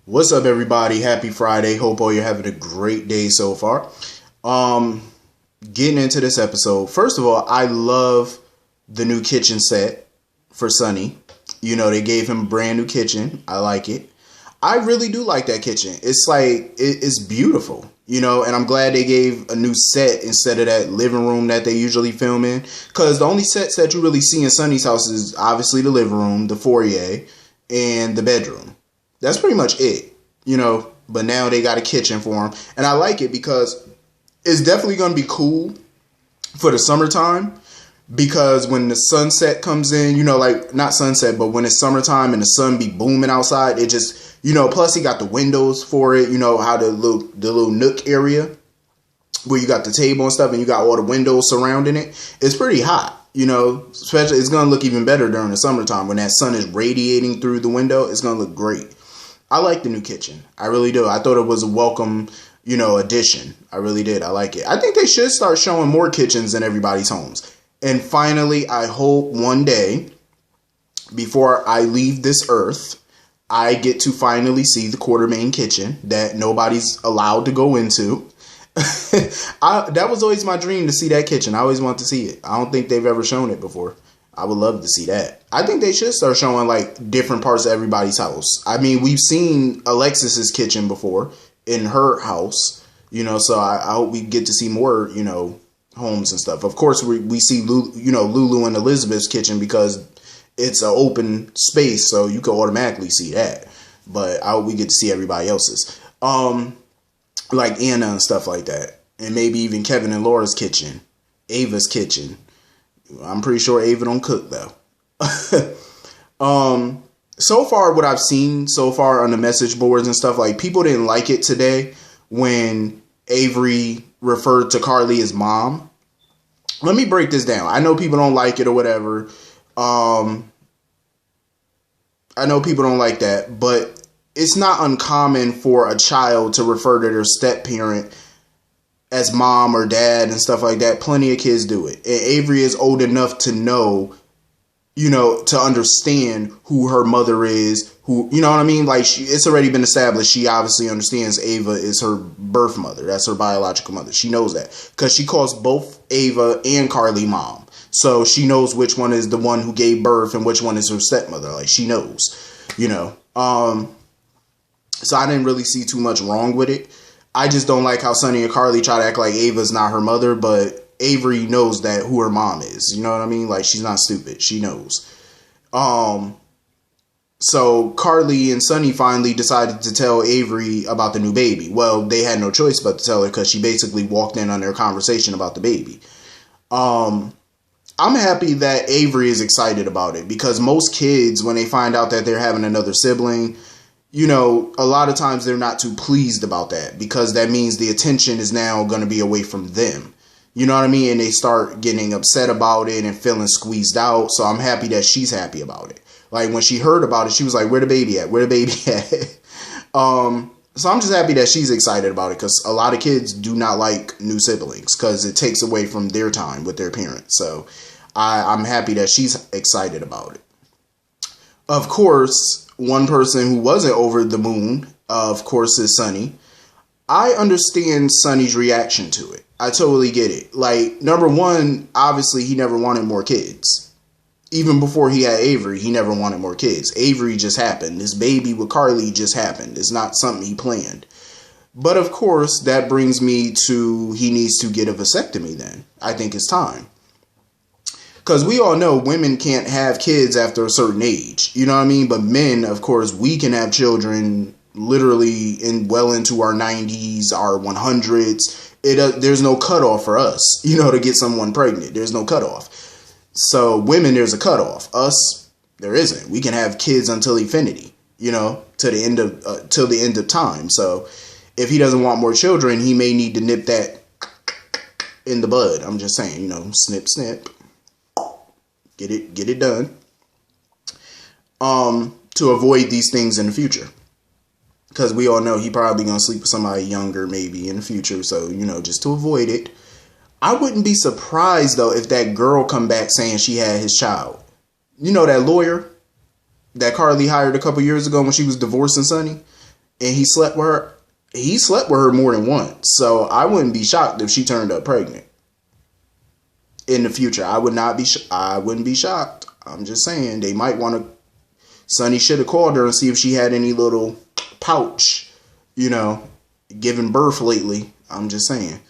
What's up, everybody? Happy Friday. Hope all you're having a great day so far. Getting into this episode. First of all, I love the new kitchen set for Sonny. You know, they gave him a brand new kitchen. I like it. I really do like that kitchen. It's like, it's beautiful, you know, and I'm glad they gave a new set instead of that living room that they usually film in. Because the only sets that you really see in Sonny's house is obviously the living room, the foyer, and the bedroom. That's pretty much it, you know, but now they got a kitchen for him. And I like it because it's definitely going to be cool for the summertime. Because when the sunset comes in, you know, like not sunset, but when it's summertime and the sun be booming outside, it just, you know, plus he got the windows for it, you know, how the little nook area where you got the table and stuff and you got all the windows surrounding it. It's pretty hot, you know, especially it's going to look even better during the summertime when that sun is radiating through the window. It's going to look great. I like the new kitchen. I really do. I thought it was a welcome, you know, addition. I really did. I like it. I think they should start showing more kitchens in everybody's homes. And finally, I hope one day, before I leave this earth, I get to finally see the Quartermain kitchen that nobody's allowed to go into. That was always my dream, to see that kitchen. I always wanted to see it. I don't think they've ever shown it before. I would love to see that. I think they should start showing like different parts of everybody's house. I mean, we've seen Alexis's kitchen before in her house, you know, so I hope we get to see more, you know, homes and stuff. Of course, we see Lulu and Elizabeth's kitchen because it's an open space, so you can automatically see that. But I hope we get to see everybody else's, like Anna and stuff like that, and maybe even Kevin and Laura's kitchen, Ava's kitchen. I'm pretty sure Ava don't cook though. So far, what I've seen so far on the message boards and stuff, like people didn't like it today when Avery referred to Carly as mom. Let me break this down. I know people don't like it or whatever. I know people don't like that, but it's not uncommon for a child to refer to their step parent as mom or dad and stuff like that. Plenty of kids do it. And Avery is old enough to know, you know, to understand who her mother is, who, you know what I mean? Like, it's already been established. She obviously understands Ava is her birth mother. That's her biological mother. She knows that because she calls both Ava and Carly mom. So she knows which one is the one who gave birth and which one is her stepmother. Like, she knows, you know. So I didn't really see too much wrong with it. I just don't like how Sonny and Carly try to act like Ava's not her mother, but Avery knows that who her mom is. You know what I mean? Like, she's not stupid. She knows. So Carly and Sonny finally decided to tell Avery about the new baby. Well, they had no choice but to tell her because she basically walked in on their conversation about the baby. I'm happy that Avery is excited about it because most kids, when they find out that they're having another sibling, you know, a lot of times they're not too pleased about that because that means the attention is now going to be away from them. You know what I mean? And they start getting upset about it and feeling squeezed out. So I'm happy that she's happy about it. Like, when she heard about it, she was like, where the baby at? Where the baby at? So I'm just happy that she's excited about it because a lot of kids do not like new siblings because it takes away from their time with their parents. So I'm happy that she's excited about it. Of course, one person who wasn't over the moon, of course, is Sonny. I understand Sonny's reaction to it. I totally get it. Like, number one, obviously, he never wanted more kids. Even before he had Avery, he never wanted more kids. Avery just happened. This baby with Carly just happened. It's not something he planned. But, of course, that brings me to he needs to get a vasectomy then. I think it's time. Because we all know women can't have kids after a certain age. You know what I mean? But men, of course, we can have children literally well into our 90s, our 100s. There's no cutoff for us, you know, to get someone pregnant. There's no cutoff. So women, there's a cutoff. Us, there isn't. We can have kids until infinity, you know, till the end of time. So if he doesn't want more children, he may need to nip that in the bud. I'm just saying, you know, snip, snip. Get it done. To avoid these things in the future. Because we all know he probably going to sleep with somebody younger maybe in the future. So, you know, just to avoid it. I wouldn't be surprised, though, if that girl come back saying she had his child. You know, that lawyer that Carly hired a couple years ago when she was divorcing Sonny? and he slept with her. He slept with her more than once. So I wouldn't be shocked if she turned up pregnant in the future. I wouldn't be shocked. I'm just saying they might want to. Sonny should have called her and see if she had any little pouch, giving birth lately. I'm just saying.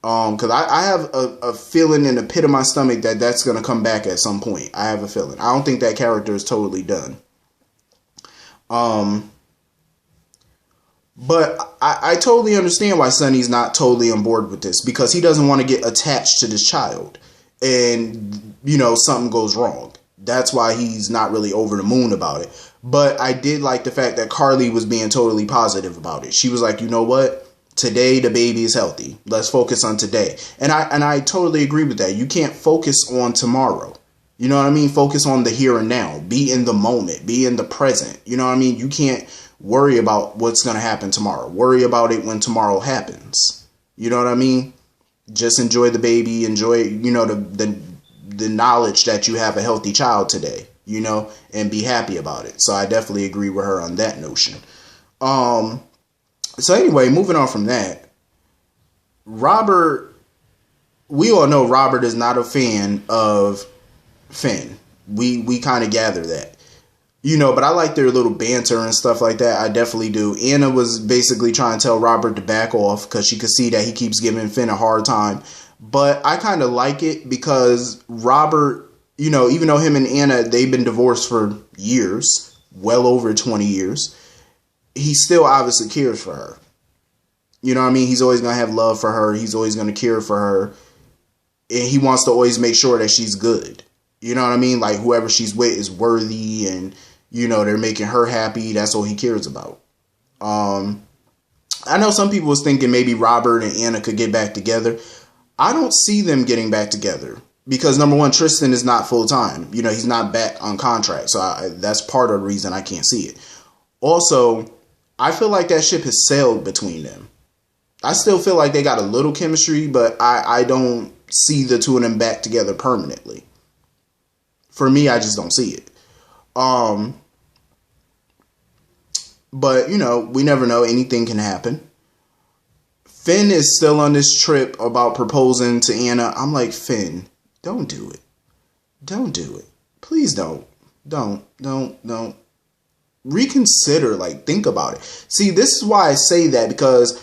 Because I have a feeling in the pit of my stomach that that's going to come back at some point. I have a feeling. I don't think that character is totally done. But I totally understand why Sonny's not totally on board with this, because he doesn't want to get attached to this child and, something goes wrong. That's why he's not really over the moon about it. But I did like the fact that Carly was being totally positive about it. She was like, you know what? Today, the baby is healthy. Let's focus on today. And I totally agree with that. You can't focus on tomorrow. You know what I mean? Focus on the here and now. Be in the moment. Be in the present. You know what I mean? You can't worry about what's going to happen tomorrow. Worry about it when tomorrow happens. You know what I mean? Just enjoy the baby. Enjoy, the knowledge that you have a healthy child today, and be happy about it. So I definitely agree with her on that notion. So anyway, moving on from that, Robert, we all know Robert is not a fan of Finn. We kind of gather that, but I like their little banter and stuff like that. I definitely do. Anna was basically trying to tell Robert to back off because she could see that he keeps giving Finn a hard time. But I kind of like it because Robert, even though him and Anna, they've been divorced for years, well over 20 years, he still obviously cares for her. You know what I mean? He's always going to have love for her. He's always going to care for her. And he wants to always make sure that she's good. You know what I mean? Like whoever she's with is worthy and, they're making her happy. That's all he cares about. I know some people was thinking maybe Robert and Anna could get back together. I don't see them getting back together because, number one, Tristan is not full time. He's not back on contract. So that's part of the reason I can't see it. Also, I feel like that ship has sailed between them. I still feel like they got a little chemistry, but I don't see the two of them back together permanently. For me, I just don't see it. But, we never know. Anything can happen. Finn is still on this trip about proposing to Anna. I'm like, Finn, don't do it. Don't do it. Please don't. Don't. Reconsider, think about it. See, this is why I say that, because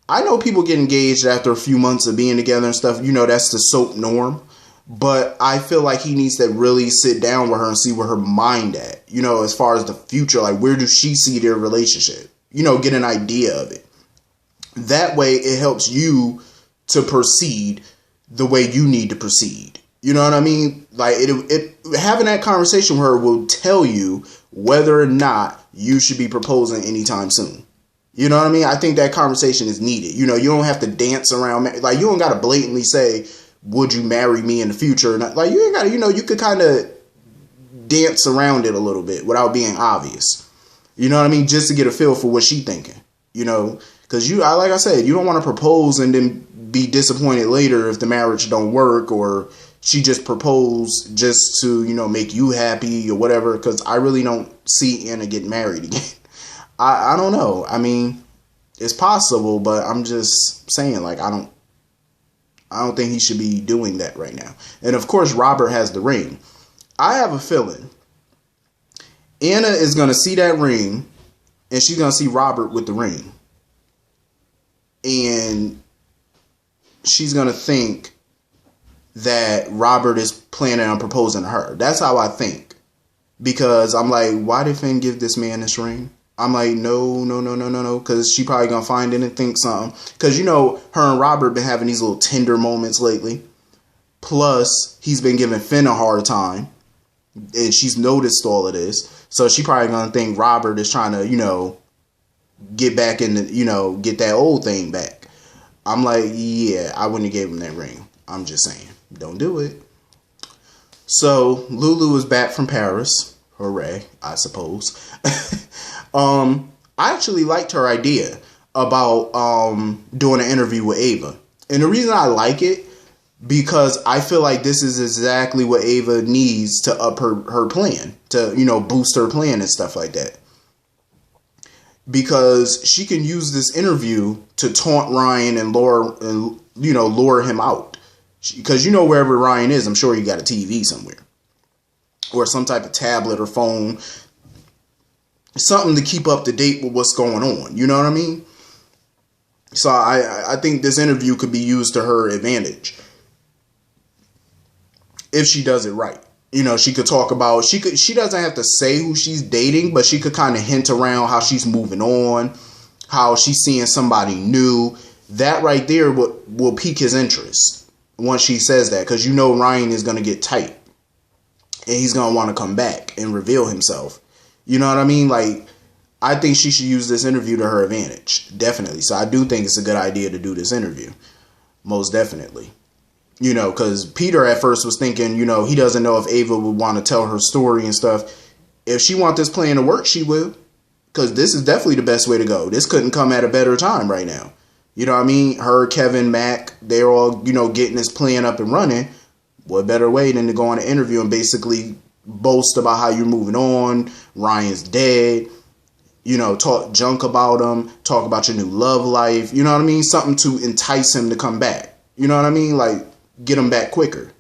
I know people get engaged after a few months of being together and stuff. That's the soap norm. But I feel like he needs to really sit down with her and see where her mind at, as far as the future. Like, where does she see their relationship? Get an idea of it. That way it helps you to proceed the way you need to proceed. You know what I mean? Like having that conversation with her will tell you whether or not you should be proposing anytime soon. You know what I mean? I think that conversation is needed. You don't have to dance around. Like, you don't got to blatantly say, would you marry me in the future? Like, you ain't got to, you could kind of dance around it a little bit without being obvious. You know what I mean? Just to get a feel for what she thinking, because like I said, you don't want to propose and then be disappointed later if the marriage don't work, or she just proposed just to, make you happy or whatever. Because I really don't see Anna getting married again. I don't know. I mean, it's possible, but I'm just saying, I don't think he should be doing that right now. And of course, Robert has the ring. I have a feeling Anna is going to see that ring and she's going to see Robert with the ring. And she's going to think that Robert is planning on proposing to her. That's how I think. Because I'm like, why did Finn give this man this ring? I'm like, no. Because she probably going to find it and think something. Because, her and Robert been having these little tender moments lately. Plus, he's been giving Finn a hard time. And she's noticed all of this. So she probably going to think Robert is trying to, get back in the, get that old thing back. I'm like, yeah, I wouldn't have gave him that ring. I'm just saying, don't do it. So Lulu is back from Paris. Hooray, I suppose. I actually liked her idea about doing an interview with Ava. And the reason I like it, because I feel like this is exactly what Ava needs to up her plan, to, boost her plan and stuff like that. because she can use this interview to taunt Ryan and lure him out. Because wherever Ryan is, I'm sure he got a TV somewhere or some type of tablet or phone, something to keep up to date with what's going on. You know what I mean? So I think this interview could be used to her advantage if she does it right. She could talk about, she doesn't have to say who she's dating, but she could kind of hint around how she's moving on, how she's seeing somebody new. That right there will pique his interest once she says that, because Ryan is going to get tight and he's going to want to come back and reveal himself. You know what I mean? Like, I think she should use this interview to her advantage. Definitely. So I do think it's a good idea to do this interview. Most definitely. Because Peter at first was thinking, he doesn't know if Ava would want to tell her story and stuff. If she wants this plan to work, she will. Because this is definitely the best way to go. This couldn't come at a better time right now. You know what I mean? Her, Kevin, Mac, they're all, getting this plan up and running. What better way than to go on an interview and basically boast about how you're moving on, Ryan's dead, talk junk about him, talk about your new love life. You know what I mean? Something to entice him to come back. You know what I mean? Like, get him back quicker.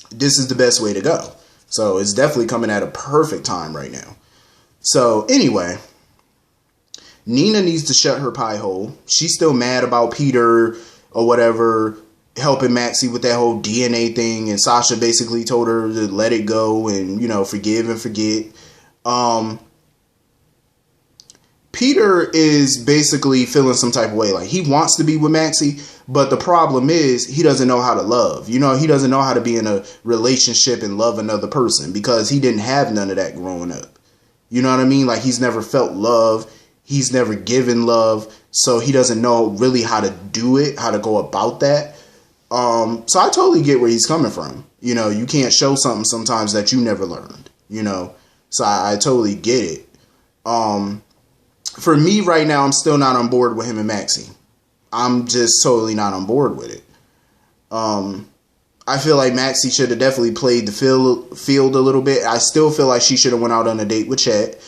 This is the best way to go. So it's definitely coming at a perfect time right now. So anyway, Nina needs to shut her pie hole. She's still mad about Peter or whatever helping Maxie with that whole DNA thing, and Sasha basically told her to let it go and forgive and forget. Peter is basically feeling some type of way. Like, he wants to be with Maxie, but the problem is he doesn't know how to love. He doesn't know how to be in a relationship and love another person, because he didn't have none of that growing up. You know what I mean? Like, he's never felt love. He's never given love. So he doesn't know really how to do it, how to go about that. So I totally get where he's coming from. You can't show something sometimes that you never learned, so I totally get it. For me right now, I'm still not on board with him and Maxie. I'm just totally not on board with it. I feel like Maxie should have definitely played the field a little bit. I still feel like she should have went out on a date with Chet,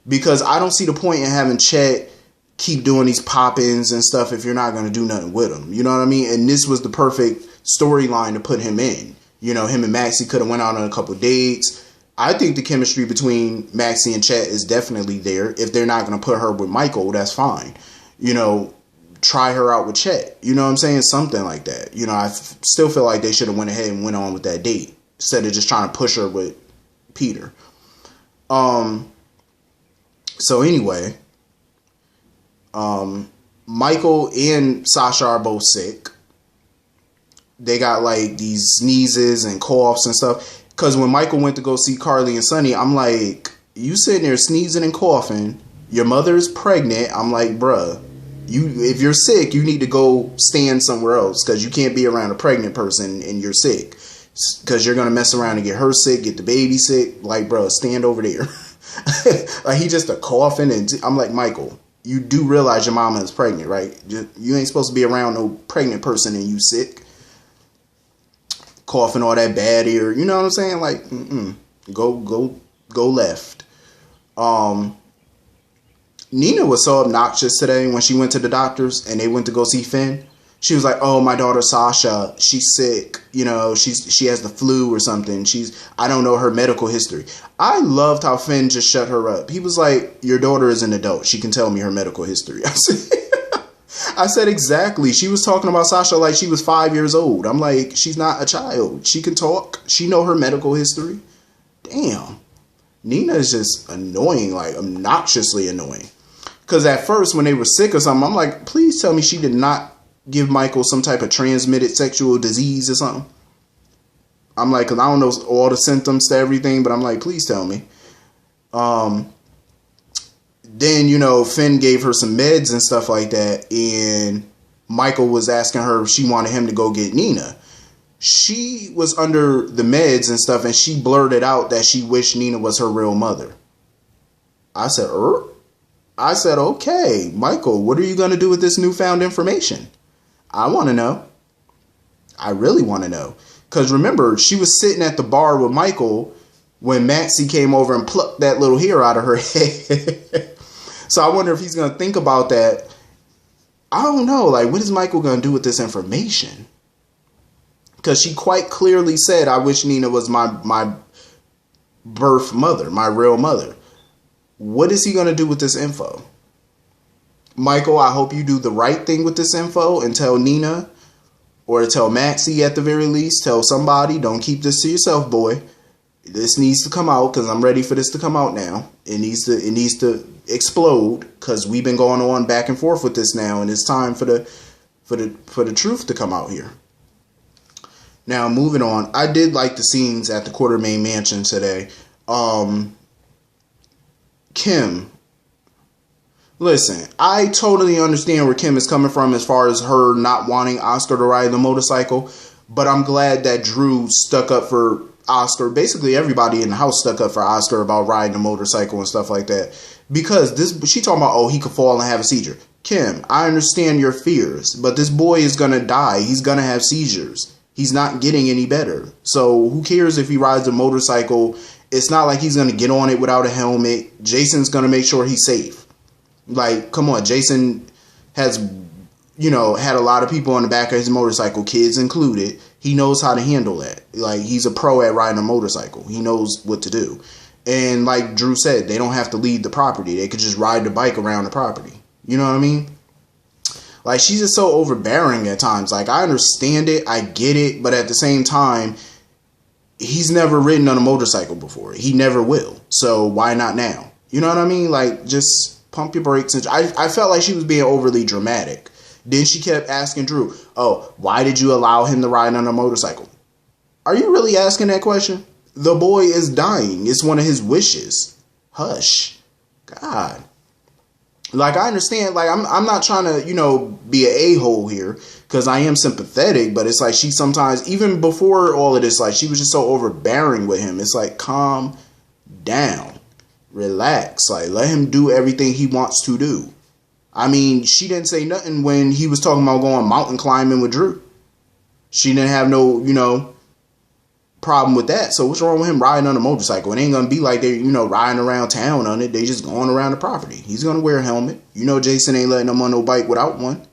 because I don't see the point in having Chet keep doing these pop-ins and stuff if you're not going to do nothing with him. You know what I mean? And this was the perfect storyline to put him in. Him and Maxie could have went out on a couple dates. I think the chemistry between Maxie and Chet is definitely there. If they're not going to put her with Michael, that's fine. Try her out with Chet. You know what I'm saying? Something like that. I still feel like they should have went ahead and went on with that date instead of just trying to push her with Peter. So anyway, Michael and Sasha are both sick. They got like these sneezes and coughs and stuff. Because when Michael went to go see Carly and Sonny, I'm like, you sitting there sneezing and coughing. Your mother's pregnant. I'm like, bruh, if you're sick, you need to go stand somewhere else, because you can't be around a pregnant person and you're sick. Because you're going to mess around and get her sick, get the baby sick. Like, bruh, stand over there. Like, he just a coughing. And I'm like, Michael, you do realize your mama is pregnant, right? You ain't supposed to be around no pregnant person and you sick. Coughing all that bad ear. You know what I'm saying? Like, go left. Nina was so obnoxious today when she went to the doctors and they went to go see Finn. She was like, oh, my daughter Sasha, she's sick. She has the flu or something. I don't know her medical history. I loved how Finn just shut her up. He was like, your daughter is an adult. She can tell me her medical history. I said, exactly. She was talking about Sasha like she was 5 years old. I'm like, she's not a child. She can talk. She know her medical history. Damn. Nina is just annoying, like obnoxiously annoying. Because at first when they were sick or something, I'm like, please tell me she did not give Michael some type of transmitted sexual disease or something. I'm like, because I don't know all the symptoms to everything, but I'm like, please tell me. Then, Finn gave her some meds and stuff like that. And Michael was asking her if she wanted him to go get Nina. She was under the meds and stuff, and she blurted out that she wished Nina was her real mother. I said, I said, okay, Michael, what are you going to do with this newfound information? I want to know. I really want to know. Because remember, she was sitting at the bar with Michael when Maxie came over and plucked that little hair out of her head. So I wonder if he's going to think about that. I don't know. Like, what is Michael going to do with this information? Because she quite clearly said, I wish Nina was my birth mother, my real mother. What is he going to do with this info? Michael, I hope you do the right thing with this info and tell Nina, or tell Maxie at the very least. Tell somebody. Don't keep this to yourself, boy. This needs to come out because I'm ready for this to come out now. It needs to explode because we've been going on back and forth with this now, and it's time for the truth to come out here. Now, moving on. I did like the scenes at the Quartermaine Mansion today. Kim. Listen, I totally understand where Kim is coming from as far as her not wanting Oscar to ride the motorcycle, but I'm glad that Drew stuck up for Oscar. Basically, everybody in the house stuck up for Oscar about riding a motorcycle and stuff like that. Because she talking about, oh, he could fall and have a seizure. Kim, I understand your fears, but this boy is going to die. He's going to have seizures. He's not getting any better. So who cares if he rides a motorcycle? It's not like he's going to get on it without a helmet. Jason's going to make sure he's safe. Like, come on, Jason has, had a lot of people on the back of his motorcycle, kids included. He knows how to handle that. Like, he's a pro at riding a motorcycle. He knows what to do. And like Drew said, they don't have to leave the property. They could just ride the bike around the property. You know what I mean? Like, she's just so overbearing at times. Like, I understand it. I get it. But at the same time, he's never ridden on a motorcycle before. He never will. So why not now? You know what I mean? Like, just pump your brakes. And I felt like she was being overly dramatic. Then she kept asking Drew, oh, why did you allow him to ride on a motorcycle? Are you really asking that question? The boy is dying. It's one of his wishes. Hush. God. Like, I understand. Like, I'm not trying to, be an a-hole here. Because I am sympathetic. But it's like she sometimes, even before all of this, like, she was just so overbearing with him. It's like, calm down. Relax. Like, let him do everything he wants to do. I mean, she didn't say nothing when he was talking about going mountain climbing with Drew. She didn't have no, problem with that. So what's wrong with him riding on a motorcycle? It ain't going to be like they're, riding around town on it. They just going around the property. He's going to wear a helmet. Jason ain't letting him on no bike without one.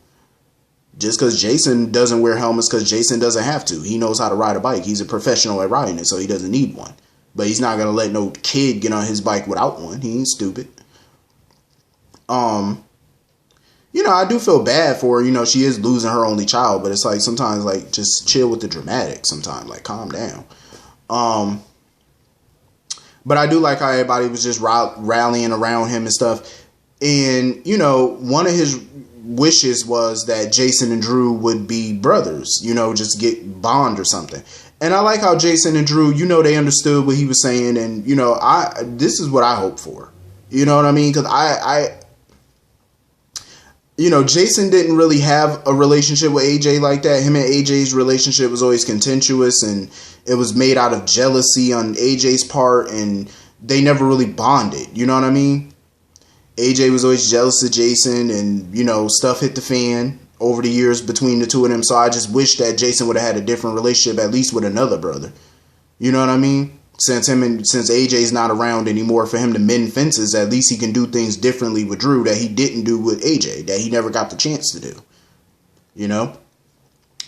Just because Jason doesn't wear helmets because Jason doesn't have to. He knows how to ride a bike. He's a professional at riding it, so he doesn't need one. But he's not going to let no kid get on his bike without one. He ain't stupid. I do feel bad for her. She is losing her only child. But it's like sometimes, like, just chill with the dramatic sometimes. Like, calm down. But I do like how everybody was just rallying around him and stuff. And, one of his wishes was that Jason and Drew would be brothers. Just get bond or something. And I like how Jason and Drew, they understood what he was saying. And, this is what I hope for. You know what I mean? Because Jason didn't really have a relationship with AJ like that. Him and AJ's relationship was always contentious. And it was made out of jealousy on AJ's part. And they never really bonded. You know what I mean? AJ was always jealous of Jason. And, stuff hit the fan over the years between the two of them. So I just wish that Jason would have had a different relationship, at least with another brother. You know what I mean? Since AJ's not around anymore for him to mend fences, at least he can do things differently with Drew that he didn't do with AJ, that he never got the chance to do.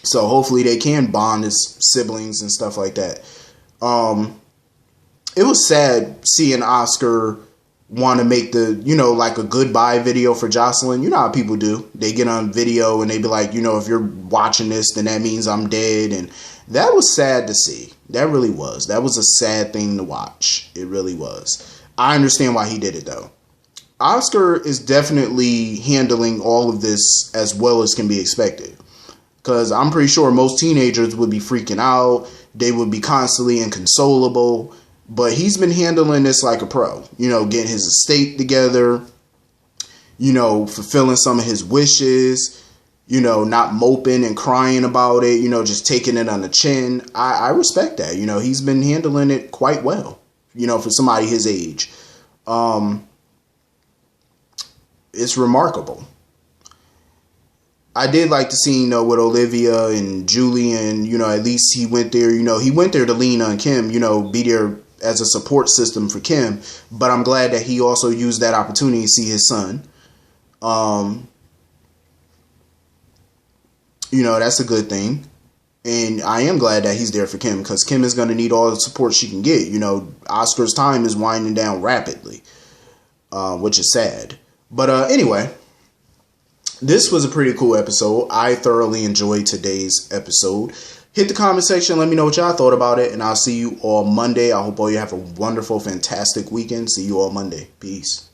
So hopefully they can bond as siblings and stuff like that. It was sad seeing Oscar want to make the, like a goodbye video for Jocelyn. You know how people do. They get on video and they be like, if you're watching this, then that means I'm dead. And that was sad to see. That really was. That was a sad thing to watch. It really was. I understand why he did it, though. Oscar is definitely handling all of this as well as can be expected. Because I'm pretty sure most teenagers would be freaking out. They would be constantly inconsolable. But he's been handling this like a pro. Getting his estate together. Fulfilling some of his wishes. Not moping and crying about it. Just taking it on the chin. I respect that. He's been handling it quite well. For somebody his age. It's remarkable. I did like the scene, though, with Olivia and Julie. And, at least he went there. He went there to lean on Kim. Be there as a support system for Kim. But I'm glad that he also used that opportunity to see his son. That's a good thing. And I am glad that he's there for Kim, because Kim is going to need all the support she can get. Oscar's time is winding down rapidly, which is sad. But anyway, this was a pretty cool episode. I thoroughly enjoyed today's episode. Hit the comment section. Let me know what y'all thought about it. And I'll see you all Monday. I hope all you have a wonderful, fantastic weekend. See you all Monday. Peace.